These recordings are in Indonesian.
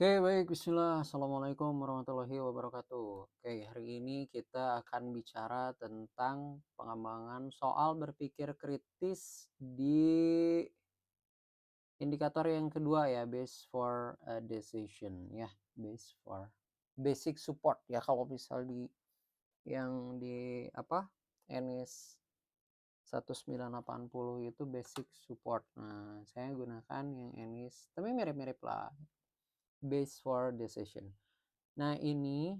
Oke, baik, bismillah. Assalamualaikum warahmatullahi wabarakatuh. Oke, hari ini kita akan bicara tentang pengembangan soal berpikir kritis di indikator yang kedua ya, base for a decision ya, base for basic support ya kalau misal di yang di apa? ENIS 1980 itu basic support. Nah, saya gunakan yang ENIS tapi mirip-mirip lah, base for decision. Nah ini,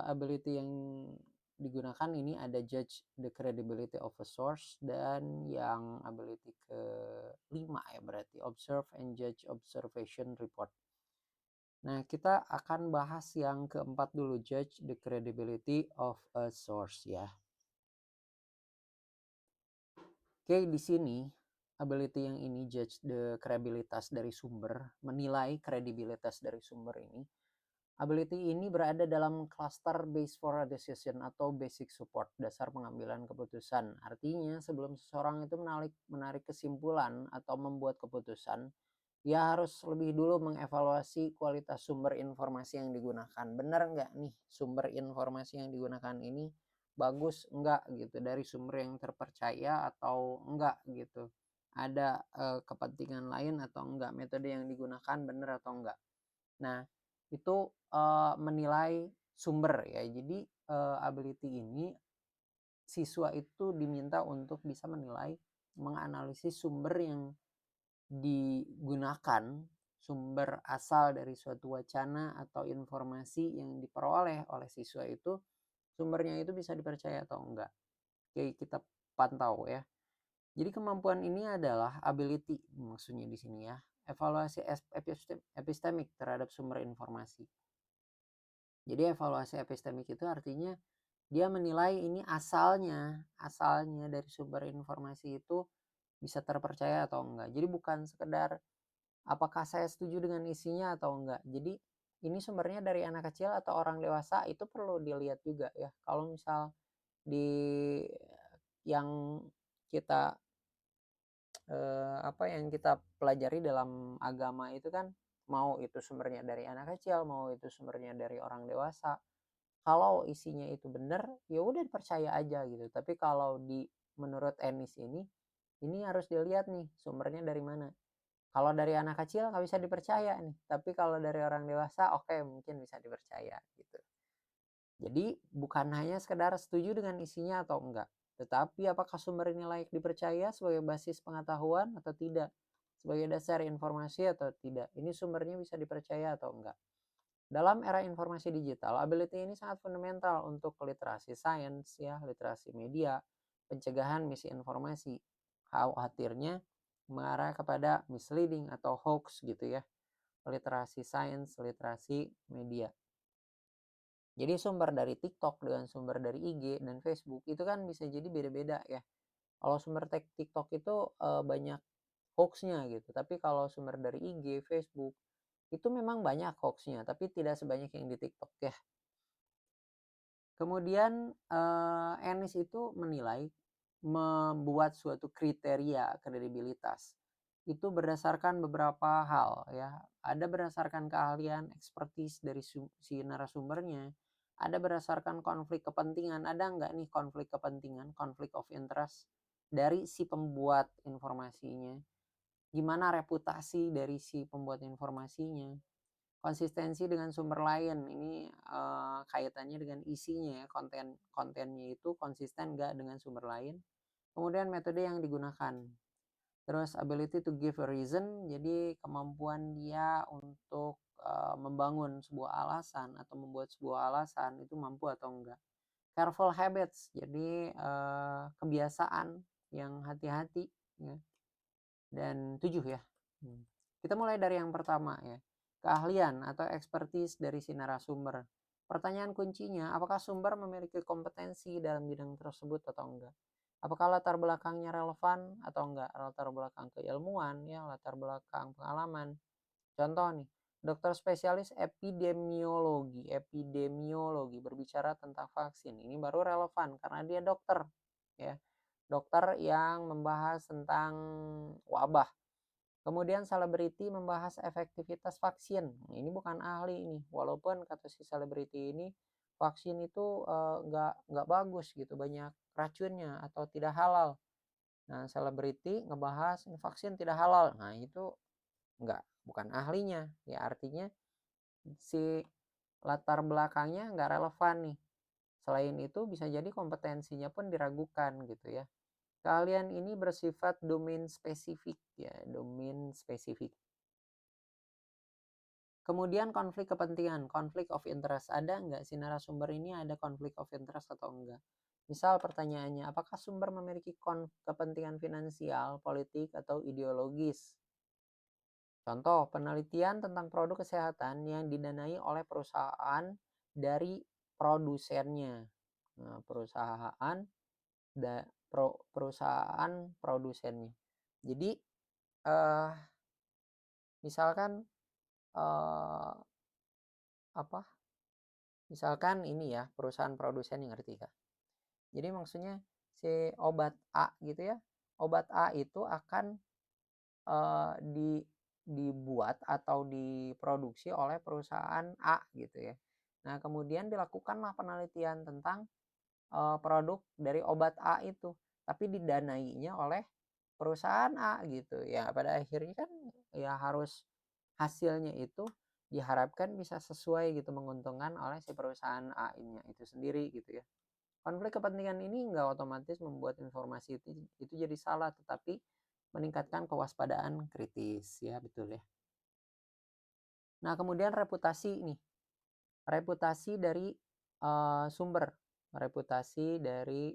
ability yang digunakan ini ada judge the credibility of a source dan yang ability kelima ya berarti observe and judge observation report. Nah kita akan bahas yang keempat dulu, judge the credibility of a source ya. Oke, di sini ability yang ini judge the kredibilitas dari sumber, menilai kredibilitas dari sumber ini. Ability ini berada dalam cluster base for a decision atau basic support, dasar pengambilan keputusan. Artinya sebelum seseorang itu menarik kesimpulan atau membuat keputusan, ia harus lebih dulu mengevaluasi kualitas sumber informasi yang digunakan. Benar nggak nih sumber informasi yang digunakan ini bagus enggak gitu, dari sumber yang terpercaya atau enggak gitu. Ada kepentingan lain atau enggak, metode yang digunakan benar atau enggak. Nah, itu menilai sumber ya. Jadi ability ini siswa itu diminta untuk bisa menilai, menganalisis sumber yang digunakan, sumber asal dari suatu wacana atau informasi yang diperoleh oleh siswa itu, sumbernya itu bisa dipercaya atau enggak. Oke, kita pantau ya. Jadi kemampuan ini adalah ability maksudnya di sini ya. Evaluasi epistemik terhadap sumber informasi. Jadi evaluasi epistemik itu artinya dia menilai ini asalnya dari sumber informasi itu bisa terpercaya atau enggak. Jadi bukan sekedar apakah saya setuju dengan isinya atau enggak. Jadi ini sumbernya dari anak kecil atau orang dewasa, itu perlu dilihat juga ya. Kalau misal di yang kita yang kita pelajari dalam agama itu kan, mau itu sumbernya dari anak kecil, mau itu sumbernya dari orang dewasa. Kalau isinya itu benar, ya udah percaya aja gitu. Tapi kalau menurut Enis ini harus dilihat nih sumbernya dari mana. Kalau dari anak kecil nggak bisa dipercaya nih, tapi kalau dari orang dewasa oke, mungkin bisa dipercaya gitu. Jadi bukan hanya sekedar setuju dengan isinya atau enggak, tetapi apakah sumber ini layak dipercaya sebagai basis pengetahuan atau tidak, sebagai dasar informasi atau tidak. Ini sumbernya bisa dipercaya atau enggak. Dalam era informasi digital, ability ini sangat fundamental untuk literasi sains ya, literasi media, pencegahan misinformasi. Khawatirnya mengarah kepada misleading atau hoax gitu ya. Literasi sains, literasi media. Jadi sumber dari TikTok dengan sumber dari IG dan Facebook itu kan bisa jadi beda-beda ya. Kalau sumber TikTok itu banyak hoaxnya gitu, tapi kalau sumber dari IG, Facebook itu memang banyak hoaxnya, tapi tidak sebanyak yang di TikTok ya. Kemudian Enis itu menilai, membuat suatu kriteria kredibilitas itu berdasarkan beberapa hal ya. Ada berdasarkan keahlian, ekspertis dari si narasumbernya, ada berdasarkan konflik kepentingan, ada nggak nih konflik kepentingan, konflik of interest dari si pembuat informasinya, gimana reputasi dari si pembuat informasinya, konsistensi dengan sumber lain. Ini kaitannya dengan isinya ya, kontennya itu konsisten nggak dengan sumber lain. Kemudian metode yang digunakan. Terus ability to give a reason, jadi kemampuan dia untuk membangun sebuah alasan atau membuat sebuah alasan itu mampu atau enggak. Careful habits, jadi kebiasaan yang hati-hati ya. Dan 7 ya. Kita mulai dari yang pertama ya. Keahlian atau expertise dari si narasumber. Pertanyaan kuncinya, apakah sumber memiliki kompetensi dalam bidang tersebut atau enggak? Apakah latar belakangnya relevan atau enggak? Latar belakang keilmuan, ya, latar belakang pengalaman. Contoh nih, dokter spesialis epidemiologi berbicara tentang vaksin. Ini baru relevan karena dia dokter, ya. Dokter yang membahas tentang wabah. Kemudian selebriti membahas efektivitas vaksin. Ini bukan ahli ini, walaupun kata si selebriti ini vaksin itu nggak bagus gitu, banyak racunnya atau tidak halal. Nah, selebriti ngebahas vaksin tidak halal. Nah, itu bukan ahlinya. Ya artinya si latar belakangnya nggak relevan nih. Selain itu bisa jadi kompetensinya pun diragukan gitu ya. Keahlian ini bersifat domain spesifik ya, domain spesifik. Kemudian konflik kepentingan, konflik of interest. Ada nggak si narasumber ini ada konflik of interest atau enggak? Misal pertanyaannya, apakah sumber memiliki kepentingan finansial, politik, atau ideologis? Contoh, penelitian tentang produk kesehatan yang didanai oleh perusahaan dari produsennya. Nah, perusahaan produsennya. Jadi, eh, misalkan eh, apa? Misalkan ini ya, perusahaan produsen yang ngerti Kak. Jadi maksudnya si obat A gitu ya. Obat A itu akan di dibuat atau diproduksi oleh perusahaan A gitu ya. Nah, kemudian dilakukanlah penelitian tentang produk dari obat A itu, tapi didanainya oleh perusahaan A gitu. Ya, pada akhirnya kan ya harus hasilnya itu diharapkan bisa sesuai gitu, menguntungkan oleh si perusahaan A-nya itu sendiri gitu ya. Konflik kepentingan ini nggak otomatis membuat informasi itu jadi salah, tetapi meningkatkan kewaspadaan kritis ya, betul ya. Nah, kemudian reputasi nih. Reputasi dari sumber, reputasi dari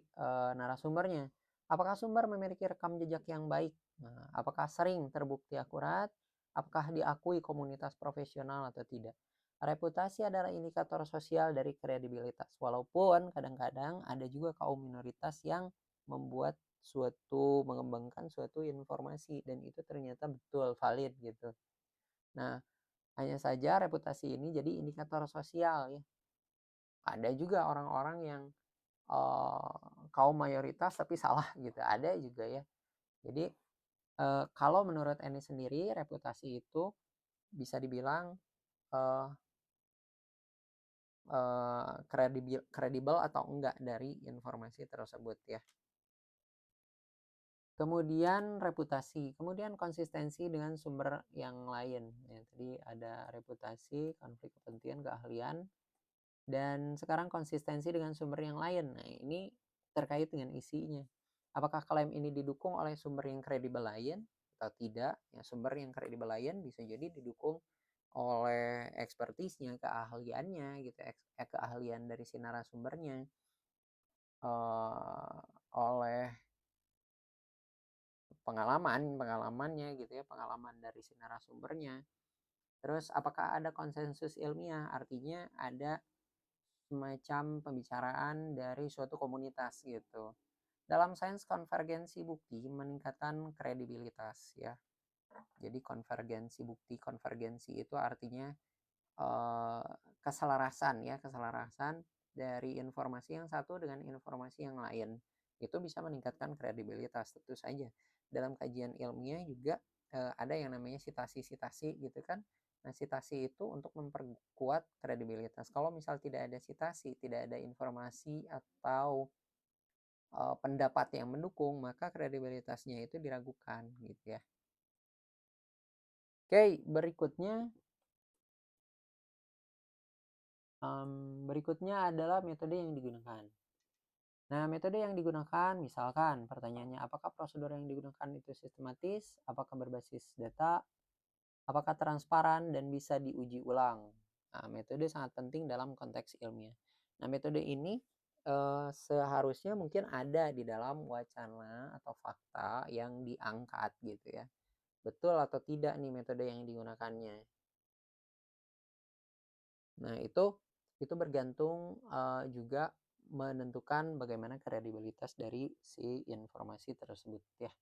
narasumbernya. Apakah sumber memiliki rekam jejak yang baik? Nah, apakah sering terbukti akurat? Apakah diakui komunitas profesional atau tidak? Reputasi adalah indikator sosial dari kredibilitas. Walaupun kadang-kadang ada juga kaum minoritas yang mengembangkan suatu informasi dan itu ternyata betul valid gitu. Nah, hanya saja reputasi ini jadi indikator sosial ya. Ada juga orang-orang yang kaum mayoritas tapi salah gitu, ada juga ya. Jadi kalau menurut Eni sendiri reputasi itu bisa dibilang uh, kredibel atau enggak dari informasi tersebut ya. Kemudian reputasi, kemudian konsistensi dengan sumber yang lain. Ya, tadi ada reputasi, konflik kepentingan, keahlian, dan sekarang konsistensi dengan sumber yang lain. Nah, ini terkait dengan isinya. Apakah klaim ini didukung oleh sumber yang kredibel lain atau tidak? Ya, sumber yang kredibel lain bisa jadi didukung oleh ekspertisnya, keahliannya gitu, keahlian dari si narasumbernya, oleh pengalamannya gitu ya, pengalaman dari si narasumbernya. Terus apakah ada konsensus ilmiah? Artinya ada semacam pembicaraan dari suatu komunitas gitu. Dalam sains konvergensi bukti meningkatkan kredibilitas ya. Jadi konvergensi itu artinya eh, keselarasan dari informasi yang satu dengan informasi yang lain. Itu bisa meningkatkan kredibilitas tentu saja. Dalam kajian ilmiah juga ada yang namanya sitasi-sitasi gitu kan. Nah, sitasi itu untuk memperkuat kredibilitas. Kalau misal tidak ada sitasi, tidak ada informasi atau pendapat yang mendukung, maka kredibilitasnya itu diragukan gitu ya. Oke, berikutnya adalah metode yang digunakan. Nah, metode yang digunakan misalkan pertanyaannya apakah prosedur yang digunakan itu sistematis, apakah berbasis data, apakah transparan dan bisa diuji ulang. Nah, metode sangat penting dalam konteks ilmiah. Nah, metode ini seharusnya mungkin ada di dalam wacana atau fakta yang diangkat gitu ya. Betul atau tidak nih metode yang digunakannya. Nah, itu bergantung juga menentukan bagaimana kredibilitas dari si informasi tersebut ya.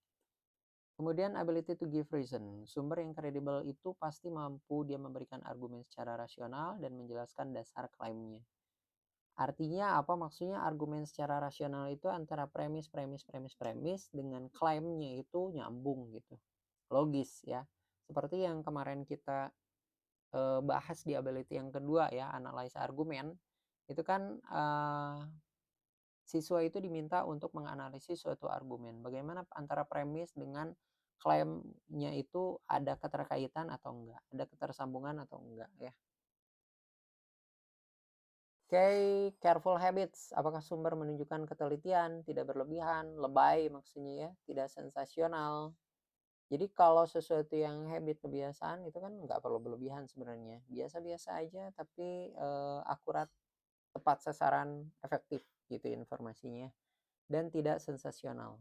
Kemudian ability to give reason. Sumber yang kredibel itu pasti mampu dia memberikan argumen secara rasional dan menjelaskan dasar klaimnya. Artinya apa maksudnya argumen secara rasional itu antara premis dengan klaimnya itu nyambung gitu. Logis ya. Seperti yang kemarin kita bahas di ability yang kedua ya, analyze argumen, itu kan siswa itu diminta untuk menganalisis suatu argumen. Bagaimana antara premis dengan klaimnya itu ada keterkaitan atau enggak, ada ketersambungan atau enggak ya. Oke, careful habits. Apakah sumber menunjukkan ketelitian, tidak berlebihan, lebay maksudnya ya, tidak sensasional. Jadi kalau sesuatu yang habit kebiasaan itu kan nggak perlu berlebihan sebenarnya. Biasa-biasa aja tapi akurat, tepat sasaran, efektif gitu informasinya dan tidak sensasional.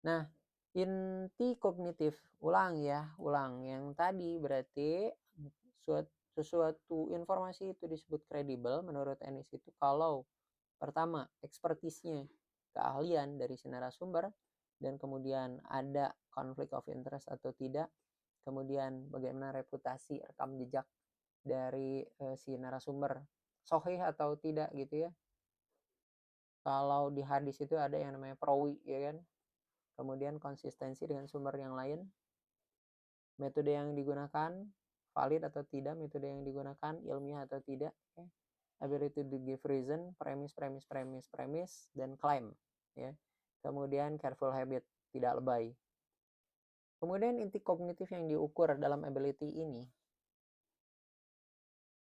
Nah, inti kognitif, ulang ya, ulang. Yang tadi berarti sesuatu informasi itu disebut kredibel menurut Ennis itu kalau pertama ekspertisnya, keahlian dari si narasumber, dan kemudian ada konflik of interest atau tidak, kemudian bagaimana reputasi rekam jejak dari si narasumber, sahih atau tidak gitu ya. Kalau di hadis itu ada yang namanya perawi ya kan, kemudian konsistensi dengan sumber yang lain, metode yang digunakan valid atau tidak, metode yang digunakan ilmiah atau tidak, okay. Ability to give reason, premis, dan claim ya. Kemudian careful habit, tidak lebay. Kemudian inti kognitif yang diukur dalam ability ini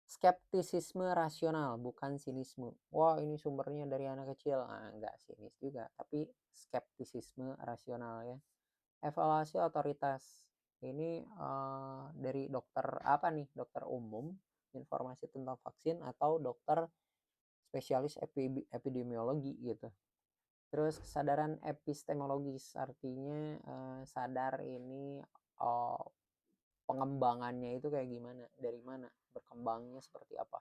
skeptisisme rasional, bukan sinisme. Wah, ini sumbernya dari anak kecil. Nah, enggak sinis juga, tapi skeptisisme rasional ya. Evaluasi otoritas. Ini dari dokter apa nih? Dokter umum, informasi tentang vaksin atau dokter spesialis epidemiologi gitu. Terus kesadaran epistemologis artinya sadar ini pengembangannya itu kayak gimana, dari mana, berkembangnya seperti apa.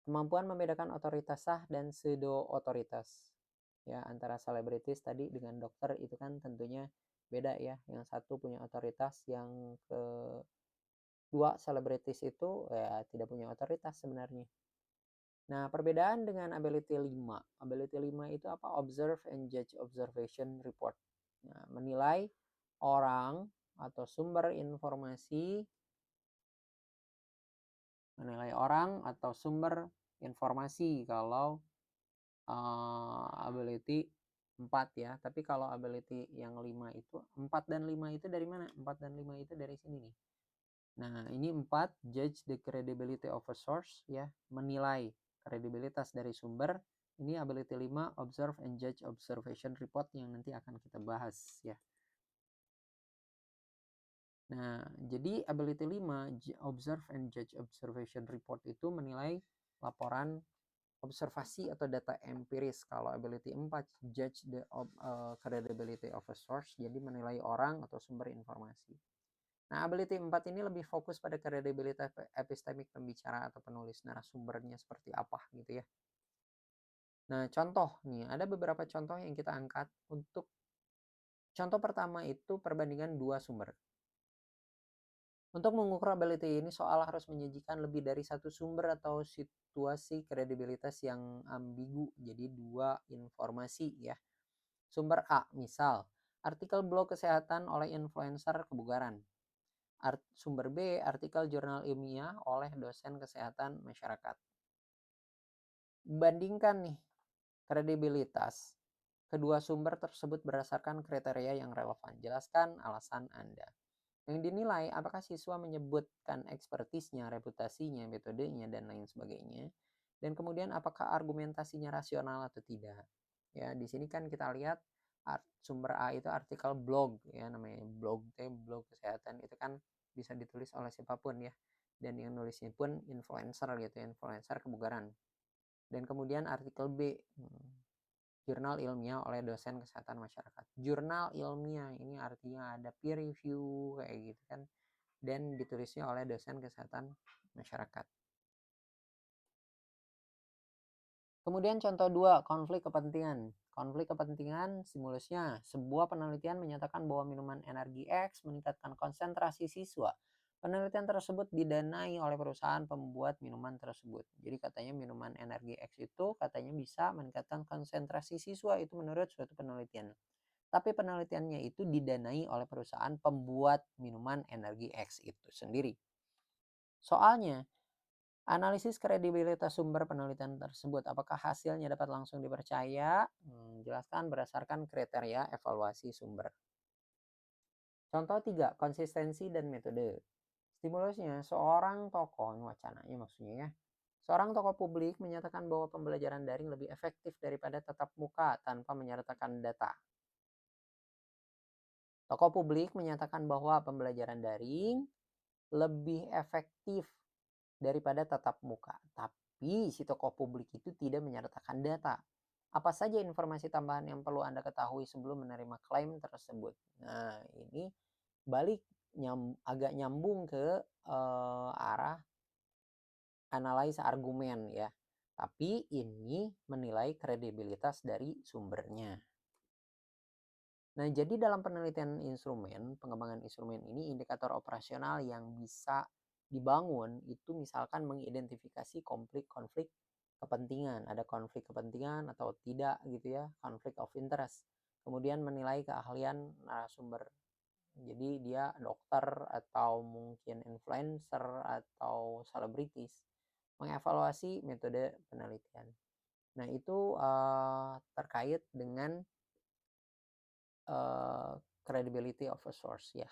Kemampuan membedakan otoritas sah dan pseudo otoritas. Ya, antara selebritis tadi dengan dokter itu kan tentunya beda ya. Yang satu punya otoritas, yang kedua selebritis itu ya tidak punya otoritas sebenarnya. Nah, perbedaan dengan ability 5. Ability 5 itu apa? Observe and judge observation report. Nah, menilai orang atau sumber informasi, menilai orang atau sumber informasi kalau ability 4 ya. Tapi kalau ability yang 5 itu 4 dan 5 itu dari mana? 4 dan 5 itu dari sini nih. Nah, ini 4 judge the credibility of a source ya, menilai kredibilitas dari sumber. Ini ability 5 observe and judge observation report yang nanti akan kita bahas ya. Nah, jadi ability 5 observe and judge observation report itu menilai laporan observasi atau data empiris. Kalau ability 4 judge the credibility of a source, jadi menilai orang atau sumber informasi. Nah, ability 4 ini lebih fokus pada kredibilitas epistemik pembicara atau penulis, narasumbernya seperti apa gitu ya. Nah, contoh nih, ada beberapa contoh yang kita angkat. Untuk contoh pertama itu perbandingan dua sumber. Untuk mengukur ability ini, soal harus menyajikan lebih dari satu sumber atau situasi kredibilitas yang ambigu. Jadi dua informasi ya. Sumber A, misal artikel blog kesehatan oleh influencer kebugaran. Sumber B, artikel jurnal ilmiah oleh dosen kesehatan masyarakat. Bandingkan nih kredibilitas kedua sumber tersebut berdasarkan kriteria yang relevan. Jelaskan alasan Anda. Yang dinilai apakah siswa menyebutkan ekspertisnya, reputasinya, metodenya, dan lain sebagainya. Dan kemudian apakah argumentasinya rasional atau tidak. Ya, di sini kan kita lihat sumber A itu artikel blog ya, namanya blog kesehatan, itu kan bisa ditulis oleh siapapun ya. Dan yang nulisnya pun influencer gitu, influencer kebugaran. Dan kemudian artikel B, jurnal ilmiah oleh dosen kesehatan masyarakat. Jurnal ilmiah ini artinya ada peer review kayak gitu kan, dan ditulisnya oleh dosen kesehatan masyarakat. Kemudian contoh 2, konflik kepentingan. Konflik kepentingan stimulusnya, sebuah penelitian menyatakan bahwa minuman energi X meningkatkan konsentrasi siswa. Penelitian tersebut didanai oleh perusahaan pembuat minuman tersebut. Jadi katanya minuman energi X itu katanya bisa meningkatkan konsentrasi siswa, itu menurut suatu penelitian. tapi penelitiannya itu didanai oleh perusahaan pembuat minuman energi X itu sendiri. Soalnya, analisis kredibilitas sumber penelitian tersebut, apakah hasilnya dapat langsung dipercaya? Jelaskan berdasarkan kriteria evaluasi sumber. Contoh 3, konsistensi dan metode. Stimulusnya, seorang tokoh, wacananya maksudnya ya, seorang tokoh publik menyatakan bahwa pembelajaran daring lebih efektif daripada tatap muka tanpa menyertakan data. Tokoh publik menyatakan bahwa pembelajaran daring lebih efektif daripada tatap muka. Tapi si tokoh publik itu tidak menyertakan data. Apa saja informasi tambahan yang perlu Anda ketahui sebelum menerima klaim tersebut? Nah, ini balik agak nyambung ke arah analisa argumen ya. Tapi ini menilai kredibilitas dari sumbernya. Nah, jadi dalam penelitian instrumen, pengembangan instrumen ini indikator operasional yang bisa dibangun itu misalkan mengidentifikasi konflik-konflik kepentingan, ada konflik kepentingan atau tidak gitu ya, konflik of interest. Kemudian menilai keahlian narasumber. Jadi dia dokter atau mungkin influencer atau selebritis. Mengevaluasi metode penelitian. Nah, itu terkait dengan credibility of a source ya.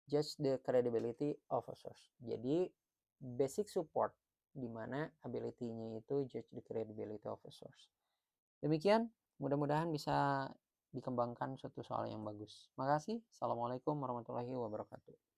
Just the credibility of a source. Jadi basic support di mana ability-nya itu judge the credibility of a source. Demikian, mudah-mudahan bisa dikembangkan suatu soal yang bagus. Makasih. Assalamualaikum warahmatullahi wabarakatuh.